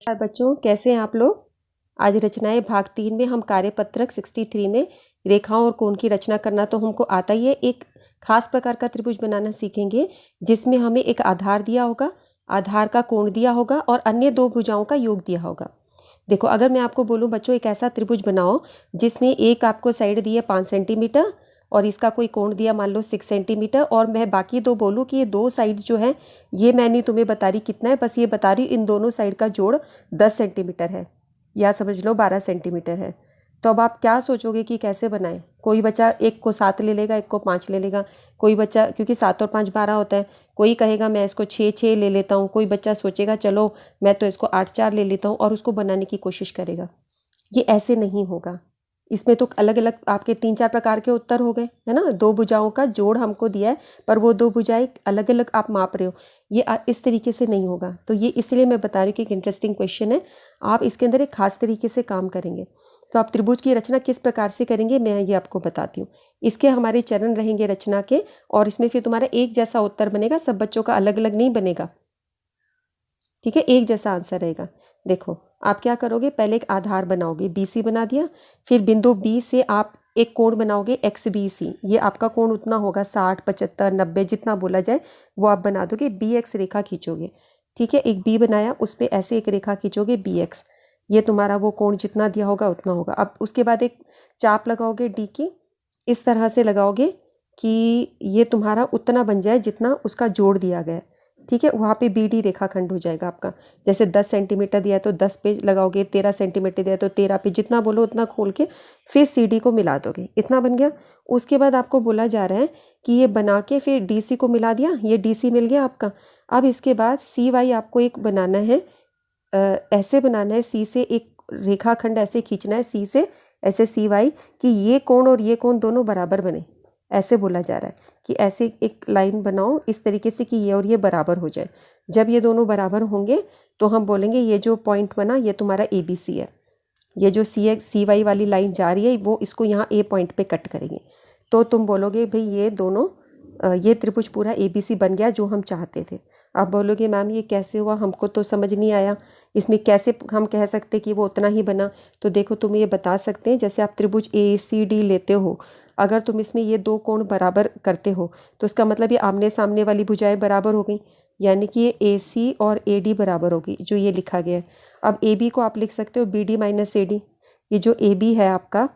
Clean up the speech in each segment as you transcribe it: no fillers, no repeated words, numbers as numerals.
हाय बच्चों, कैसे हैं आप लोग। आज रचनाएं भाग 3 में हम कार्यपत्रक 63 में रेखाओं और कोण की रचना करना तो हमको आता ही है। एक खास प्रकार का त्रिभुज बनाना सीखेंगे जिसमें हमें एक आधार दिया होगा, आधार का कोण दिया होगा और अन्य दो भुजाओं का योग दिया होगा। देखो, अगर मैं आपको बोलूं बच्चों एक ऐसा त्रिभुज बनाओ जिसमें एक आपको साइड दी है 5 सेंटीमीटर और इसका कोई कोण दिया मान लो 6 सेंटीमीटर, और मैं बाकी दो बोलूँ कि ये दो साइड जो है ये मैं नहीं तुम्हें बता रही कितना है, बस ये बता रही इन दोनों साइड का जोड़ 10 सेंटीमीटर है या समझ लो 12 सेंटीमीटर है। तो अब आप क्या सोचोगे कि कैसे बनाएं। कोई बच्चा एक को 7 ले लेगा, एक को 5 ले लेगा, कोई बच्चा क्योंकि 7 और 5 12 होता है, कोई कहेगा मैं इसको 6 ले लेता हूँ, कोई बच्चा सोचेगा चलो मैं तो इसको 8 4 ले लेता हूँ और उसको बनाने की कोशिश करेगा। ये ऐसे नहीं होगा। इसमें तो अलग अलग आपके 3 4 प्रकार के उत्तर हो गए, है ना। दो भुजाओं का जोड़ हमको दिया है पर वो दो भुजाएं अलग अलग आप माप रहे हो, ये इस तरीके से नहीं होगा। तो ये इसलिए मैं बता रही हूँ कि एक इंटरेस्टिंग क्वेश्चन है। आप इसके अंदर एक खास तरीके से काम करेंगे। तो आप त्रिभुज की रचना किस प्रकार से करेंगे मैं ये आपको बताती हूँ। इसके हमारे चरण रहेंगे रचना के, और इसमें फिर तुम्हारा एक जैसा उत्तर बनेगा, सब बच्चों का अलग अलग नहीं बनेगा, ठीक है। एक जैसा आंसर रहेगा। देखो आप क्या करोगे, पहले एक आधार बनाओगे, BC बना दिया, फिर बिंदु B से आप एक कोण बनाओगे XBC। ये आपका कोण उतना होगा 60 75 90 जितना बोला जाए वो आप बना दोगे। BX रेखा खींचोगे, ठीक है। एक B बनाया, उस पर ऐसे एक रेखा खींचोगे BX, ये तुम्हारा वो कोण जितना दिया होगा उतना होगा। अब उसके बाद एक चाप लगाओगे D की, इस तरह से लगाओगे कि ये तुम्हारा उतना बन जाए जितना उसका जोड़ दिया गया है, ठीक है। वहाँ पे BD रेखाखंड हो जाएगा आपका। जैसे 10 सेंटीमीटर दिया है तो 10 पे लगाओगे, 13 सेंटीमीटर दिया है तो 13 पे, जितना बोलो उतना खोल के फिर CD को मिला दोगे, इतना बन गया। उसके बाद आपको बोला जा रहा है कि ये बना के फिर DC को मिला दिया, ये DC मिल गया आपका। अब इसके बाद CY आपको एक बनाना है, ऐसे बनाना है, C से एक रेखाखंड ऐसे खींचना है, C से ऐसे CY कि ये कोण और ये कोण दोनों बराबर बने। ऐसे बोला जा रहा है कि ऐसे एक लाइन बनाओ इस तरीके से कि ये और ये बराबर हो जाए। जब ये दोनों बराबर होंगे तो हम बोलेंगे ये जो पॉइंट बना ये तुम्हारा ABC है। ये जो CY वाली लाइन जा रही है वो इसको यहाँ A पॉइंट पे कट करेंगे, तो तुम बोलोगे भाई ये दोनों ये त्रिभुज पूरा ABC बन गया जो हम चाहते थे। आप बोलोगे मैम ये कैसे हुआ, हमको तो समझ नहीं आया, इसमें कैसे हम कह सकते कि वो उतना ही बना। तो देखो तुम ये बता सकते हैं, जैसे आप त्रिभुज ACD लेते हो, अगर तुम इसमें ये दो कोण बराबर करते हो तो इसका मतलब ये आमने सामने वाली भुजाएं बराबर हो गई, यानी कि ये AC और AD बराबर होगी जो ये लिखा गया है। अब AB को आप लिख सकते हो BD माइनस AD। ये जो AB है आपका,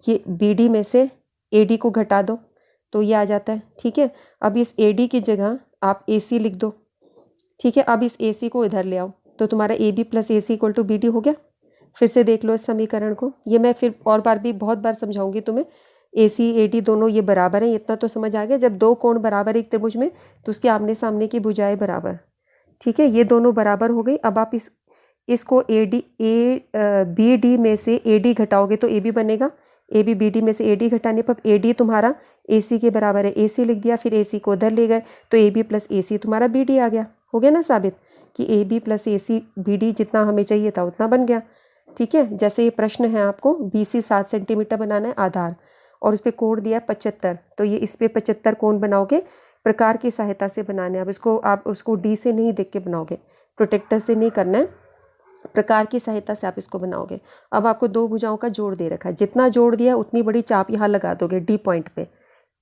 ये BD में से AD को घटा दो तो ये आ जाता है, ठीक है। अब इस AD की जगह आप AC लिख दो, ठीक है। अब इस AC को इधर ले आओ तो तुम्हारा AB plus AC equal to BD हो गया। फिर से देख लो इस समीकरण को, ये मैं फिर और बार भी बहुत बार समझाऊंगी तुम्हें। AC AD दोनों ये बराबर हैं, इतना तो समझ आ गया। जब दो कोण बराबर एक त्रिभुज में तो उसके आमने सामने की भुजाएं बराबर, ठीक है। ये दोनों बराबर हो गई। अब आप इसको BD में से AD घटाओगे तो AB बनेगा। AB BD में से AD घटाने पर AD तुम्हारा AC के बराबर है, AC लिख दिया, फिर AC को उधर ले गए तो AB प्लस AC तुम्हारा BD आ गया। हो गया ना साबित कि AB प्लस AC BD जितना हमें चाहिए था उतना बन गया, ठीक है। जैसे ये प्रश्न है आपको BC 7 सेंटीमीटर बनाना है आधार और उस पर कोण दिया है 75, तो ये इस पर 75 कोण बनाओगे, प्रकार की सहायता से बनाने। अब इसको आप उसको D से नहीं देख के बनाओगे, प्रोटेक्टर से नहीं करना है, प्रकार की सहायता से आप इसको बनाओगे। अब आपको दो भुजाओं का जोड़ दे रखा है, जितना जोड़ दिया उतनी बड़ी चाप यहाँ लगा दोगे D पॉइंट पे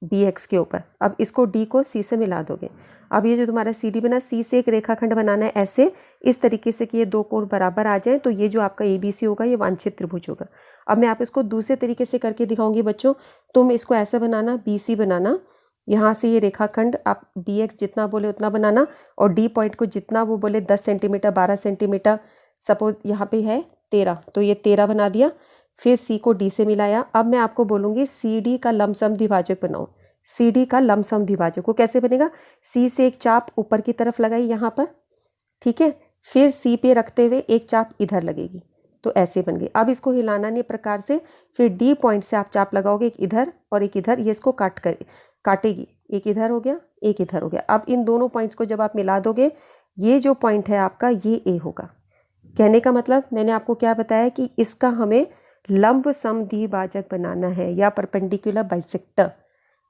BX के ऊपर। अब इसको D को C से मिला दोगे। अब ये जो तुम्हारा CD बना, C से एक रेखाखंड बनाना है ऐसे, इस तरीके से कि ये दो कोण बराबर आ जाए, तो ये जो आपका ABC होगा ये वांछित त्रिभुज होगा। अब मैं आप इसको दूसरे तरीके से करके दिखाऊंगी बच्चों। तुम इसको ऐसा बनाना, BC बनाना, यहाँ से ये रेखाखंड आप BX जितना बोले उतना बनाना, और D पॉइंट को जितना वो बोले 10 सेंटीमीटर 12 सेंटीमीटर, सपोज यहाँ पे है 13 तो ये 13 बना दिया। फिर C को D से मिलाया। अब मैं आपको बोलूँगी CD का लमसम द्विभाजक बनाओ। CD का लमसम द्विभाजक वो कैसे बनेगा, C से एक चाप ऊपर की तरफ लगाई यहाँ पर, ठीक है, फिर C पे रखते हुए एक चाप इधर लगेगी, तो ऐसे बन गई। अब इसको हिलाना नहीं प्रकार से, फिर D पॉइंट से आप चाप लगाओगे, एक इधर और एक इधर, ये इसको काटेगी, एक इधर हो गया एक इधर हो गया। अब इन दोनों पॉइंट्स को जब आप मिला दोगे, ये जो पॉइंट है आपका ये A होगा। कहने का मतलब मैंने आपको क्या बताया कि इसका हमें लंब समद्विभाजक बनाना है या परपेंडिकुलर बाइसेक्टर।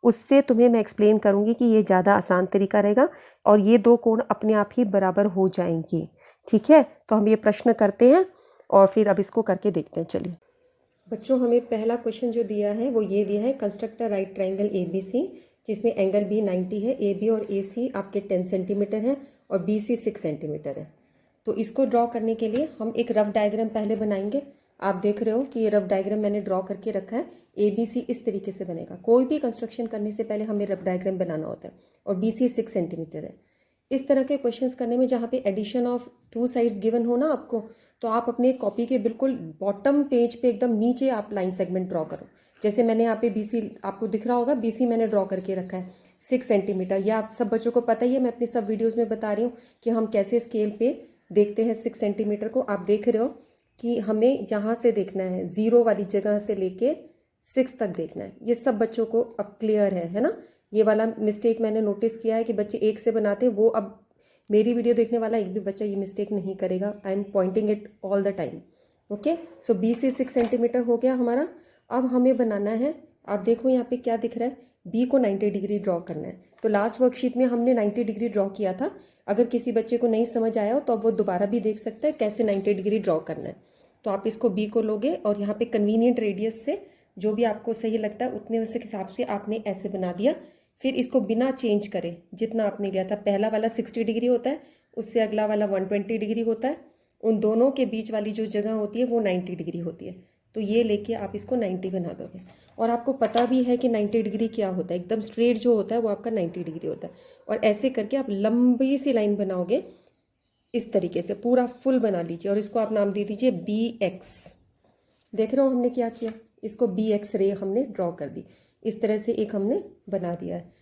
उससे तुम्हें मैं एक्सप्लेन करूंगी कि ये ज़्यादा आसान तरीका रहेगा और ये दो कोण अपने आप ही बराबर हो जाएंगे। ठीक है, तो हम ये प्रश्न करते हैं और फिर अब इसको करके देखते हैं। चलिए बच्चों, हमें पहला क्वेश्चन जो दिया है वो ये दिया है, construct a right triangle ABC जिसमें एंगल B 90 है, AB और AC आपके 10 सेंटीमीटर है और BC 6 सेंटीमीटर है। तो इसको ड्रॉ करने के लिए हम एक रफ डायग्राम पहले बनाएंगे। आप देख रहे हो कि ये रफ डायग्राम मैंने ड्रॉ करके रखा है। ABC इस तरीके से बनेगा। कोई भी कंस्ट्रक्शन करने से पहले हमें रफ डायग्राम बनाना होता है और BC 6 सेंटीमीटर है। इस तरह के क्वेश्चंस करने में जहाँ पे addition of two sides given हो ना आपको, तो आप अपने कॉपी के बिल्कुल बॉटम पेज पे एकदम नीचे आप लाइन सेगमेंट ड्रॉ करो। जैसे मैंने यहाँ पे BC आपको दिख रहा होगा, BC मैंने ड्रॉ करके रखा है 6 सेंटीमीटर। या आप सब बच्चों को पता ही है, मैं अपनी सब वीडियोज़ में बता रही हूँ कि हम कैसे स्केल पे देखते हैं 6 सेंटीमीटर को। आप देख रहे हो कि हमें यहाँ से देखना है, 0 वाली जगह से लेके 6 तक देखना है। ये सब बच्चों को अब क्लियर है ना। ये वाला मिस्टेक मैंने नोटिस किया है कि बच्चे 1 से बनाते हैं, वो अब मेरी वीडियो देखने वाला एक भी बच्चा ये मिस्टेक नहीं करेगा। I am pointing it all the time. Okay, so B से 6 सेंटीमीटर हो गया हमारा। अब हमें बनाना है, आप देखो यहाँ पे क्या दिख रहा है, B को 90 डिग्री ड्रॉ करना है। तो लास्ट वर्कशीट में हमने 90 डिग्री ड्रॉ किया था। अगर किसी बच्चे को नहीं समझ आया हो तो अब वो दोबारा भी देख सकता है कैसे 90 डिग्री ड्रॉ करना है। तो आप इसको B को लोगे और यहाँ पे कन्वीनियंट रेडियस से जो भी आपको सही लगता है उतने उस हिसाब से आपने ऐसे बना दिया। फिर इसको बिना चेंज करे जितना आपने लिया था, पहला वाला 60 डिग्री होता है, उससे अगला वाला 120 डिग्री होता है, उन दोनों के बीच वाली जो जगह होती है वो 90 डिग्री होती है। तो ये लेके आप इसको 90 बना दोगे। और आपको पता भी है कि 90 डिग्री क्या होता है, एकदम स्ट्रेट जो होता है वो आपका 90 डिग्री होता है। और ऐसे करके आप लंबी सी लाइन बनाओगे इस तरीके से, पूरा फुल बना लीजिए और इसको आप नाम दे दीजिए BX। देख रहे हो हमने क्या किया, इसको BX रे हमने ड्रॉ कर दी। इस तरह से एक हमने बना दिया है।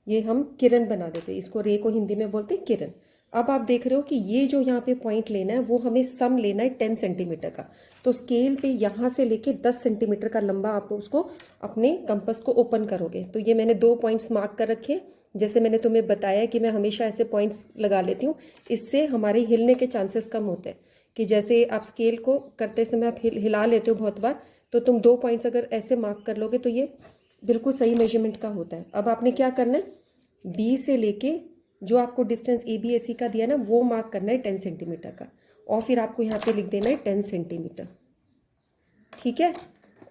ये हम किरण बना देते हैं, इसको रे को हिंदी में बोलते हैं किरण। अब आप देख रहे हो कि ये जो यहाँ पे पॉइंट लेना है वो हमें सम लेना है 10 सेंटीमीटर का। तो स्केल पे यहाँ से लेके 10 सेंटीमीटर का लंबा आप उसको अपने कंपास को ओपन करोगे। तो ये मैंने 2 पॉइंट्स मार्क कर रखे। जैसे मैंने तुम्हें बताया कि मैं हमेशा ऐसे पॉइंट्स लगा लेती हूँ, इससे हमारे हिलने के चांसेस कम होते हैं। कि जैसे आप स्केल को करते समय आप हिला लेते हो बहुत बार, तो तुम 2 पॉइंट्स अगर ऐसे मार्क कर लोगे तो ये बिल्कुल सही मेजरमेंट का होता है। अब आपने क्या करना है, B से लेके जो आपको डिस्टेंस ABAC का दिया ना वो मार्क करना है 10 सेंटीमीटर का, और फिर आपको यहाँ पे लिख देना है 10 सेंटीमीटर। ठीक है,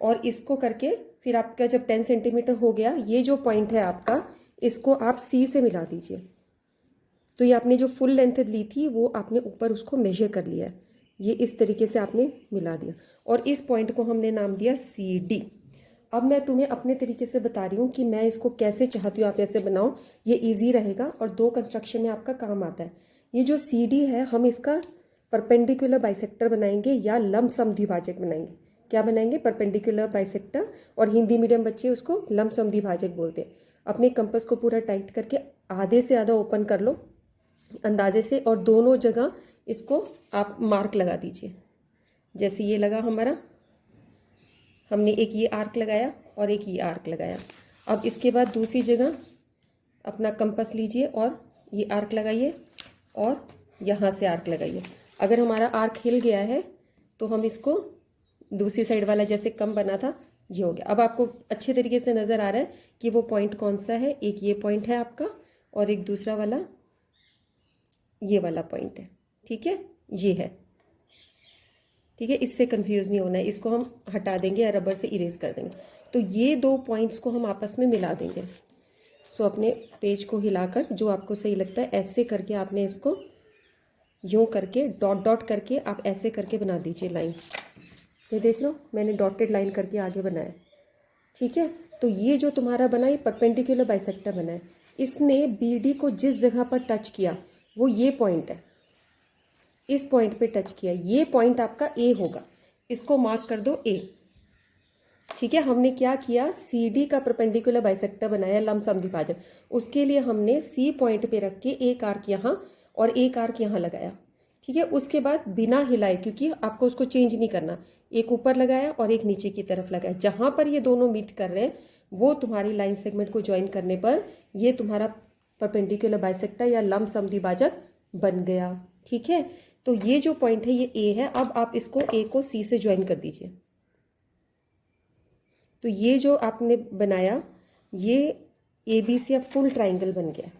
और इसको करके फिर आपका जब 10 सेंटीमीटर हो गया, ये जो पॉइंट है आपका, इसको आप C से मिला दीजिए। तो ये आपने जो फुल लेंथ ली थी वो आपने ऊपर उसको मेजर कर लिया है। ये इस तरीके से आपने मिला दिया और इस पॉइंट को हमने नाम दिया CD। अब मैं तुम्हें अपने तरीके से बता रही हूँ कि मैं इसको कैसे चाहती हूँ आप ऐसे बनाओ, ये इजी रहेगा और 2 कंस्ट्रक्शन में आपका काम आता है। ये जो CD है हम इसका परपेंडिकुलर बाइसेक्टर बनाएंगे या लंबसम द्विभाजक बनाएंगे। क्या बनाएंगे, परपेंडिकुलर बाइसेक्टर, और हिंदी मीडियम बच्चे उसको लंबसम द्विभाजक बोलते हैं। अपने कंपास को पूरा टाइट करके आधे से आधा ओपन कर लो अंदाजे से, और दोनों जगह इसको आप मार्क लगा दीजिए। जैसे ये लगा हमारा, हमने एक ये आर्क लगाया और एक ये आर्क लगाया। अब इसके बाद दूसरी जगह अपना कंपास लीजिए और ये आर्क लगाइए और यहाँ से आर्क लगाइए। अगर हमारा आर्क हिल गया है तो हम इसको दूसरी साइड वाला जैसे कम बना था ये हो गया। अब आपको अच्छे तरीके से नज़र आ रहा है कि वो पॉइंट कौन सा है। एक ये पॉइंट है आपका और एक दूसरा वाला ये वाला पॉइंट है। ठीक है, ये है। ठीक है, इससे कंफ्यूज नहीं होना है। इसको हम हटा देंगे या रबर से इरेज कर देंगे। तो ये 2 पॉइंट्स को हम आपस में मिला देंगे। सो अपने पेज को हिलाकर जो आपको सही लगता है ऐसे करके आपने इसको यूं करके डॉट डॉट करके आप ऐसे करके बना दीजिए लाइन। ये देख लो मैंने डॉटेड लाइन करके आगे बनाया। ठीक है, तो ये जो तुम्हारा बना ये परपेंडिकुलर बाइसेक्टर बना है। इसने BD को जिस जगह पर टच किया वो ये पॉइंट है, इस पॉइंट पे टच किया, ये पॉइंट आपका A होगा। इसको मार्क कर दो A। ठीक है, हमने क्या किया, CD का परपेंडिकुलर बाइसेक्टर बनाया लंबसम द्विभाजक। उसके लिए हमने C पॉइंट पे रख के एक आर्क यहाँ और एक आर्क यहाँ लगाया। ठीक है, उसके बाद बिना हिलाए, क्योंकि आपको उसको चेंज नहीं करना, एक ऊपर लगाया और एक नीचे की तरफ लगाया। जहां पर ये दोनों मीट कर रहे हैं वो तुम्हारी लाइन सेगमेंट को ज्वाइन करने पर ये तुम्हारा परपेंडिकुलर बाइसेक्टर या लंबसम द्विभाजक बन गया। ठीक है, तो ये जो पॉइंट है ये A है। अब आप इसको A को C से ज्वाइन कर दीजिए। तो ये जो आपने बनाया ये ABC या फुल ट्राइंगल बन गया।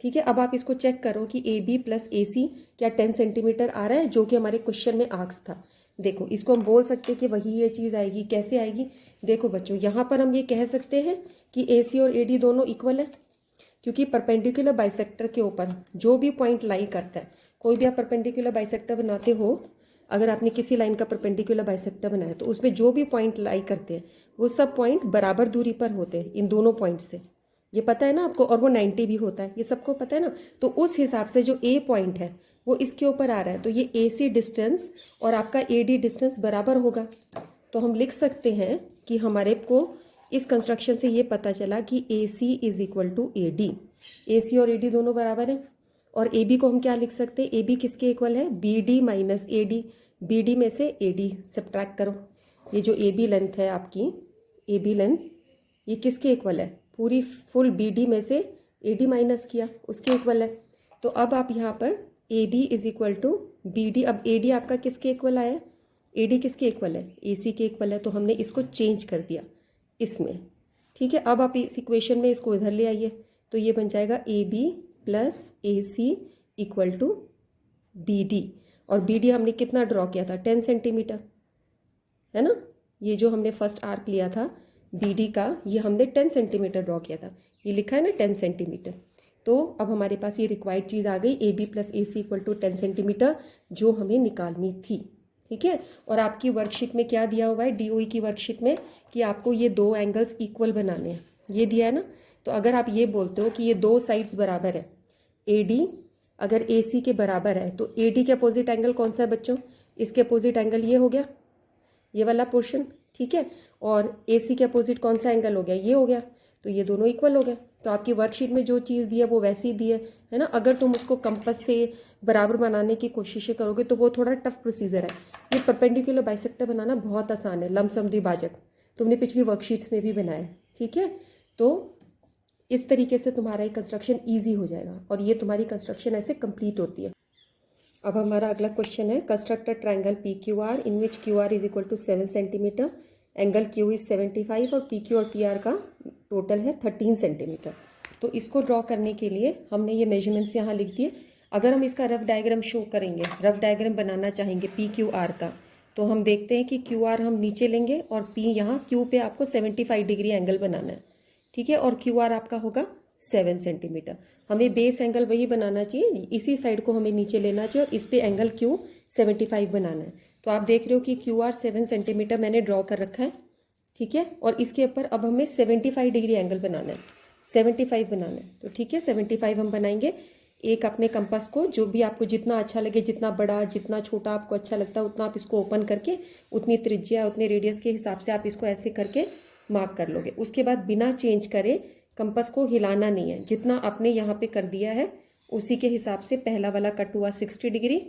ठीक है, अब आप इसको चेक करो कि ए बी प्लस ए सी क्या 10 सेंटीमीटर आ रहा है, जो कि हमारे क्वेश्चन में आस्क था। देखो इसको हम बोल सकते हैं कि वही ये चीज़ आएगी। कैसे आएगी? देखो बच्चों, यहाँ पर हम ये कह सकते हैं कि ए सी और ए डी दोनों इक्वल है, क्योंकि परपेंडिकुलर बाइसेक्टर के ऊपर जो भी पॉइंट लाई करता है, कोई भी आप परपेंडिकुलर बाइसेक्टर बनाते हो, अगर आपने किसी लाइन का परपेंडिकुलर बाइसेक्टर बनाया तो उसमें जो भी पॉइंट लाई करते हैं वो सब पॉइंट बराबर दूरी पर होते हैं इन दोनों पॉइंट से। ये पता है ना आपको, और वो 90 भी होता है, ये सबको पता है ना। तो उस हिसाब से जो ए पॉइंट है वो इसके ऊपर आ रहा है, तो ये ए सी डिस्टेंस और आपका ए डी डिस्टेंस बराबर होगा। तो हम लिख सकते हैं कि हमारे को इस कंस्ट्रक्शन से ये पता चला कि A C is equal to A D. A C और ए डी दोनों बराबर हैं। और ए बी को हम क्या लिख सकते हैं? ए बी किसके इक्वल है? B D minus A D. B D में से ए डी सब्ट्रैक्ट करो। ये जो ए बी लेंथ है आपकी, ए बी लेंथ, ये किसके इक्वल है? पूरी फुल बी डी में से ए डी माइनस किया, उसके इक्वल है। तो अब आप यहाँ पर A B is equal to B D. अब ए डी आपका किसके इक्वल आया? ए डी किसके इक्वल है? ए सी के इक्वल है। तो हमने इसको चेंज कर दिया इसमें। ठीक है, अब आप इस इक्वेशन में इसको इधर ले आइए, तो ये बन जाएगा A B plus A C equal to B D. और बी डी हमने कितना ड्रॉ किया था? 10 सेंटीमीटर, है ना। ये जो हमने फर्स्ट आर्क लिया था बी डी का, ये हमने 10 सेंटीमीटर ड्रॉ किया था। ये लिखा है ना 10 सेंटीमीटर। तो अब हमारे पास ये रिक्वायर्ड चीज़ आ गई, A B plus A C equal to 10 centimetre, जो हमें निकालनी थी। ठीक है, और आपकी वर्कशीट में क्या दिया हुआ है, डीओई की वर्कशीट में, कि आपको ये दो एंगल्स इक्वल बनाने हैं, ये दिया है ना। तो अगर आप ये बोलते हो कि ये दो साइड्स बराबर है, ए डी अगर ए सी के बराबर है, तो ए डी के अपोजिट एंगल कौन सा है बच्चों? इसके अपोजिट एंगल ये हो गया, ये वाला पोर्शन। ठीक है, और ए सी के अपोजिट कौन सा एंगल हो गया? ये हो गया। तो ये दोनों इक्वल हो गए। तो आपकी वर्कशीट में जो चीज़ दी है वो वैसी ही दी है ना। अगर तुम उसको कंपास से बराबर बनाने की कोशिशें करोगे तो वो थोड़ा टफ प्रोसीजर है। ये परपेंडिकुलर बाइसेक्टर बनाना बहुत आसान है, लमसम द्विभाजक तुमने पिछली वर्कशीट्स में भी बनाया है। ठीक है, तो इस तरीके से तुम्हारा ये कंस्ट्रक्शन ईजी हो जाएगा, और ये तुम्हारी कंस्ट्रक्शन ऐसे कंप्लीट होती है। अब हमारा अगला क्वेश्चन है, construct a triangle P Q R in which Q R is equal to 7 centimetre, angle Q is 75 और पी क्यू और पी आर का टोटल है 13 सेंटीमीटर। तो इसको ड्रॉ करने के लिए हमने ये मेजरमेंट्स यहाँ लिख दिए। अगर हम इसका रफ डायग्राम शो करेंगे, रफ डायग्राम बनाना चाहेंगे पी क्यू आर का, तो हम देखते हैं कि क्यू आर हम नीचे लेंगे और पी यहाँ क्यू पे आपको 75 डिग्री एंगल बनाना है। ठीक है, और क्यू आर आपका होगा 7 सेंटीमीटर। हमें बेस एंगल वही बनाना चाहिए, इसी साइड को हमें नीचे लेना चाहिए, और इस पे एंगल क्यू 75 बनाना है। तो आप देख रहे हो कि क्यू आर 7 सेंटीमीटर मैंने ड्रॉ कर रखा है। ठीक है, और इसके ऊपर अब हमें 75 डिग्री एंगल बनाना है, 75 बनाना है। तो ठीक है, 75 हम बनाएंगे। एक अपने कंपास को, जो भी आपको जितना अच्छा लगे, जितना बड़ा जितना छोटा आपको अच्छा लगता है उतना आप इसको ओपन करके, उतनी त्रिज्या उतने रेडियस के हिसाब से आप इसको ऐसे करके मार्क कर लोगे। उसके बाद बिना चेंज करे कंपास को हिलाना नहीं है, जितना आपने यहाँ पे कर दिया है उसी के हिसाब से पहला वाला कट हुआ 60 डिग्री,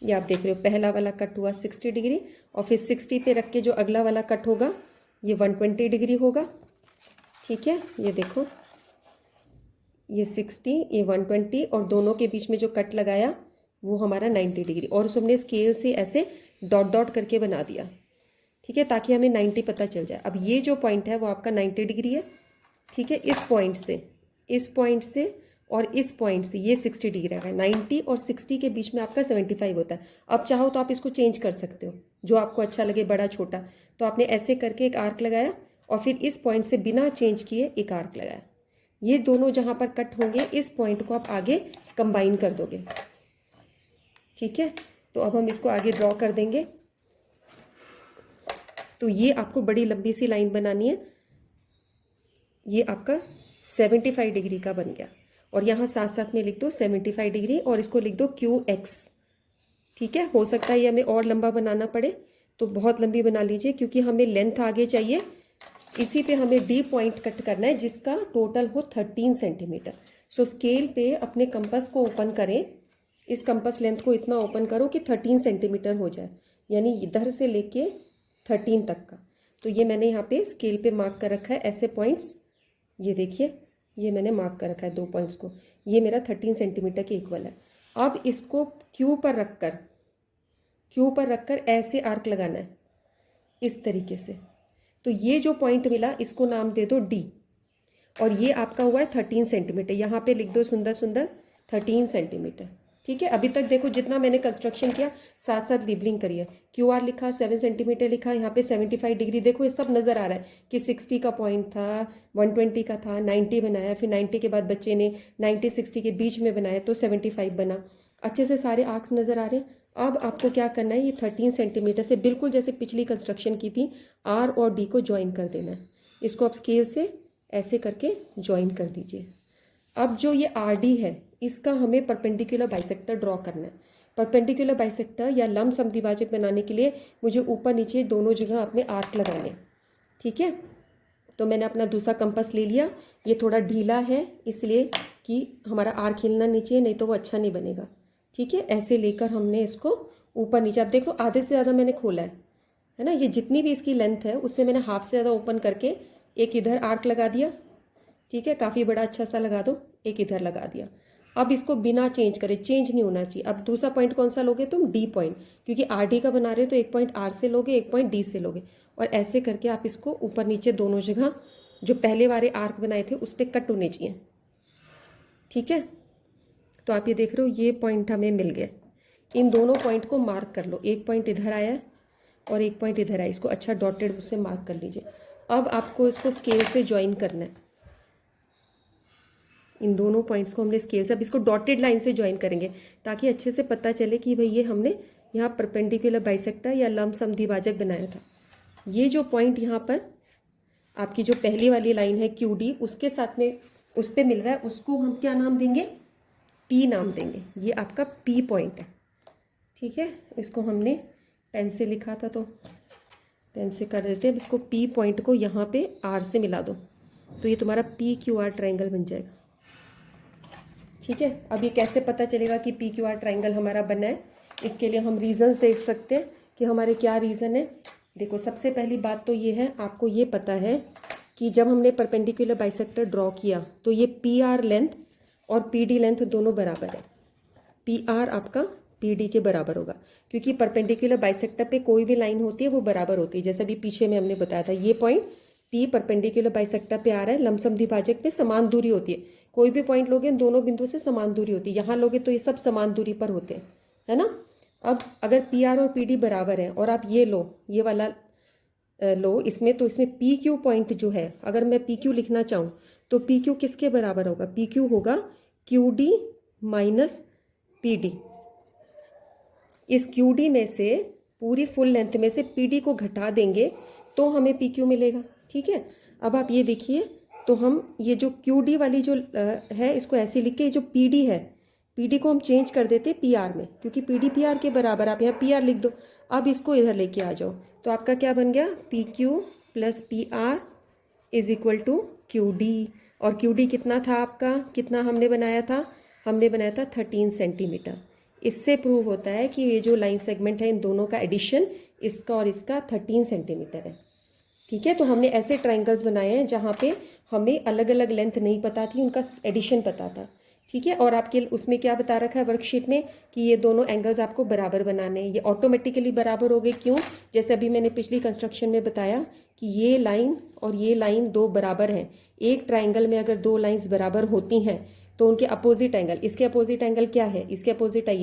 ये आप देख रहे हो, पहला वाला कट हुआ 60 डिग्री, और फिर 60 पे रख के जो अगला वाला कट होगा ये 120 डिग्री होगा। ठीक है, ये देखो, ये 60, ये 120, और दोनों के बीच में जो कट लगाया वो हमारा 90 डिग्री, और उसको हमने स्केल से ऐसे डॉट डॉट करके बना दिया। ठीक है, ताकि हमें 90 पता चल जाए। अब ये जो पॉइंट है वो आपका 90 डिग्री है। ठीक है, इस पॉइंट से और इस पॉइंट से ये 60 डिग्री है। 90 और 60 के बीच में आपका 75 होता है। अब चाहो तो आप इसको चेंज कर सकते हो, जो आपको अच्छा लगे, बड़ा छोटा। तो आपने ऐसे करके एक आर्क लगाया, और फिर इस पॉइंट से बिना चेंज किए एक आर्क लगाया। ये दोनों जहां पर कट होंगे, इस पॉइंट को आप आगे कंबाइन कर दोगे। ठीक है, तो अब हम इसको आगे ड्रॉ कर देंगे। तो ये आपको बड़ी लंबी सी लाइन बनानी है। ये आपका 75 डिग्री का बन गया, और यहाँ साथ साथ में लिख दो 75 डिग्री, और इसको लिख दो क्यू एक्स। ठीक है, हो सकता है ये हमें और लंबा बनाना पड़े, तो बहुत लंबी बना लीजिए, क्योंकि हमें लेंथ आगे चाहिए। इसी पे हमें डी पॉइंट कट करना है, जिसका टोटल हो 13 सेंटीमीटर। सो स्केल पे अपने कंपास को ओपन करें, इस कंपास लेंथ को इतना ओपन करो कि 13 सेंटीमीटर हो जाए, यानी इधर से लेके 13 तक का। तो ये मैंने यहाँ पे स्केल पे मार्क कर रखा है ऐसे पॉइंट्स। ये देखिए, ये मैंने मार्क कर रखा है 2 पॉइंट्स को, ये मेरा 13 सेंटीमीटर के इक्वल है। अब इसको क्यू पर रखकर ऐसे आर्क लगाना है, इस तरीके से। तो ये जो पॉइंट मिला इसको नाम दे दो डी, और ये आपका हुआ है 13 सेंटीमीटर। यहाँ पे लिख दो सुंदर सुंदर 13 सेंटीमीटर। ठीक है, अभी तक देखो जितना मैंने कंस्ट्रक्शन किया साथ साथ लेबलिंग करिए। QR लिखा, 7 सेंटीमीटर लिखा, यहाँ पे 75 डिग्री, देखो ये सब नज़र आ रहा है कि 60 का पॉइंट था, 120 का था, 90 बनाया, फिर 90 के बाद बच्चे ने 90 60 के बीच में बनाया तो 75 बना। अच्छे से सारे आर्क्स नज़र आ रहे हैं। अब आपको क्या करना है, ये 13 सेंटीमीटर से बिल्कुल जैसे पिछली कंस्ट्रक्शन की थी R और D को ज्वाइन कर देना है। इसको आप स्केल से ऐसे करके ज्वाइन कर दीजिए। अब जो ये RD है इसका हमें परपेंडिकुलर बाइसेक्टर ड्रॉ करना है। परपेंडिकुलर बाइसेक्टर या लंब समद्विभाजक बनाने के लिए मुझे ऊपर नीचे दोनों जगह अपने आर्क लगाने हैं। ठीक है, तो मैंने अपना दूसरा कंपास ले लिया। ये थोड़ा ढीला है इसलिए कि हमारा आर्क हिलना नीचे, नहीं तो वो अच्छा नहीं बनेगा। ठीक है, ऐसे लेकर हमने इसको ऊपर नीचे, आप देख लो आधे से ज़्यादा मैंने खोला है ना। ये जितनी भी इसकी लेंथ है उससे मैंने हाफ से ज़्यादा ओपन करके एक इधर आर्क लगा दिया। ठीक है, काफ़ी बड़ा अच्छा सा लगा दो, एक इधर लगा दिया। अब इसको बिना चेंज करे, चेंज नहीं होना चाहिए। अब दूसरा पॉइंट कौन सा लोगे तुम, D पॉइंट, क्योंकि RD का बना रहे हो तो एक पॉइंट R से लोगे, एक पॉइंट D से लोगे। और ऐसे करके आप इसको ऊपर नीचे दोनों जगह जो पहले वाले आर्क बनाए थे उस पर कट होने चाहिए। ठीक है, तो आप ये देख रहे हो ये पॉइंट हमें मिल गए। इन दोनों पॉइंट को मार्क कर लो, एक पॉइंट इधर आया है और एक पॉइंट इधर आया, इसको अच्छा डॉटेड उससे मार्क कर लीजिए। अब आपको इसको स्केल से ज्वाइन करना है। इन दोनों पॉइंट्स को हमने स्केल से, अब इसको डॉटेड लाइन से ज्वाइन करेंगे ताकि अच्छे से पता चले कि भाई ये हमने यहाँ परपेंडिकुलर बाइसेक्टर या लंब समद्विभाजक बनाया था। ये जो पॉइंट यहाँ पर आपकी जो पहली वाली लाइन है QD उसके साथ में उस पर मिल रहा है, उसको हम क्या नाम देंगे, P नाम देंगे। ये आपका P पॉइंट है। ठीक है, इसको हमने पेन से लिखा था तो पेन से कर देते हैं। अब इसको P पॉइंट को यहाँ पे R से मिला दो तो ये तुम्हारा PQR ट्राइंगल बन जाएगा। ठीक है, अब ये कैसे पता चलेगा कि PQR ट्राइंगल हमारा बना है, इसके लिए हम रीजंस देख सकते हैं कि हमारे क्या रीज़न है। देखो सबसे पहली बात तो ये है, आपको ये पता है कि जब हमने परपेंडिकुलर बाइसेक्टर ड्रॉ किया तो ये PR लेंथ और PD लेंथ दोनों बराबर है। PR आपका PD के बराबर होगा क्योंकि परपेंडिकुलर बाइसेक्टर पे कोई भी लाइन होती है वो बराबर होती है। जैसे अभी पीछे में हमने बताया था ये पॉइंट P परपेंडिकुलर बाइसेक्टर पे आ रहा है, लंब समद्विभाजक पे समान दूरी होती है। कोई भी पॉइंट लोगे इन दोनों बिंदु से समान दूरी होती है। यहाँ लोगे तो ये सब समान दूरी पर होते हैं, है ना। अब अगर PR और PD बराबर है और आप ये लो, ये वाला लो इसमें, तो इसमें PQ पॉइंट जो है, अगर मैं PQ लिखना चाहूँ तो PQ किसके बराबर होगा, PQ होगा QD माइनस PD। इस QD में से पूरी फुल लेंथ में से PD को घटा देंगे तो हमें PQ मिलेगा। ठीक है, अब आप ये देखिए, तो हम ये जो QD वाली जो है इसको ऐसे लिख के, जो PD है PD को हम चेंज कर देते PR में, क्योंकि PD PR के बराबर, आप यहाँ PR लिख दो। अब इसको इधर लेके आ जाओ तो आपका क्या बन गया, PQ plus PR is equal to QD। और QD कितना था आपका, कितना हमने बनाया था, हमने बनाया था 13 सेंटीमीटर। इससे प्रूव होता है कि ये जो लाइन सेगमेंट है इन दोनों का एडिशन, इसका और इसका 13 सेंटीमीटर है। ठीक है, तो हमने ऐसे ट्राइंगल्स बनाए हैं जहाँ पे हमें अलग अलग लेंथ नहीं पता थी, उनका एडिशन पता था। ठीक है, और आपके उसमें क्या बता रखा है वर्कशीट में कि ये दोनों एंगल्स आपको बराबर बनाने हैं। ये ऑटोमेटिकली बराबर हो गए, क्यों, जैसे अभी मैंने पिछली कंस्ट्रक्शन में बताया कि ये लाइन और ये लाइन दो बराबर हैं। एक ट्राइंगल में अगर दो लाइन्स बराबर होती हैं तो उनके अपोजिट एंगल, इसके अपोजिट एंगल क्या है, इसके अपोजिट है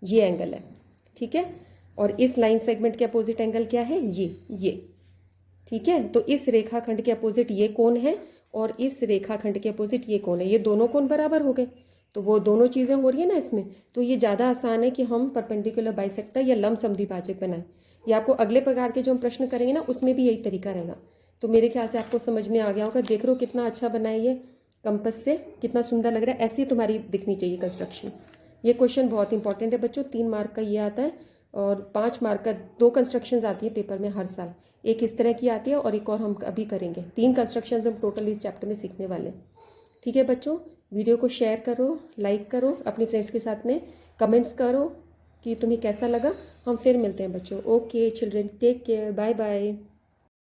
ये एंगल है। ठीक है, और इस लाइन सेगमेंट के अपोजिट एंगल क्या है, ये। ठीक है, तो इस रेखाखंड के अपोजिट ये कोण है और इस रेखाखंड के अपोजिट ये कोण है, ये दोनों कोण बराबर हो गए। तो वो दोनों चीज़ें हो रही है ना इसमें, तो ये ज़्यादा आसान है कि हम परपेंडिकुलर बाइसेक्टर या लंब समद्विभाजक बनाएं। ये आपको अगले प्रकार के जो हम प्रश्न करेंगे ना उसमें भी यही तरीका रहेगा। तो मेरे ख्याल से आपको समझ में आ गया होगा। देख लो कितना अच्छा बना है, ये कंपास से कितना सुंदर लग रहा है। ऐसी तुम्हारी दिखनी चाहिए कंस्ट्रक्शन। ये क्वेश्चन बहुत इंपॉर्टेंट है बच्चों, 3 मार्क का ये आता है और 5 मार्क का 2 कंस्ट्रक्शंस आती है पेपर में हर साल। एक इस तरह की आती है और एक और हम अभी करेंगे। 3 कंस्ट्रक्शन हम टोटल इस चैप्टर में सीखने वाले हैं। ठीक है बच्चों, वीडियो को शेयर करो, लाइक करो, अपने फ्रेंड्स के साथ में कमेंट्स करो कि तुम्हें कैसा लगा। हम फिर मिलते हैं बच्चों। Okay children, take care, bye bye.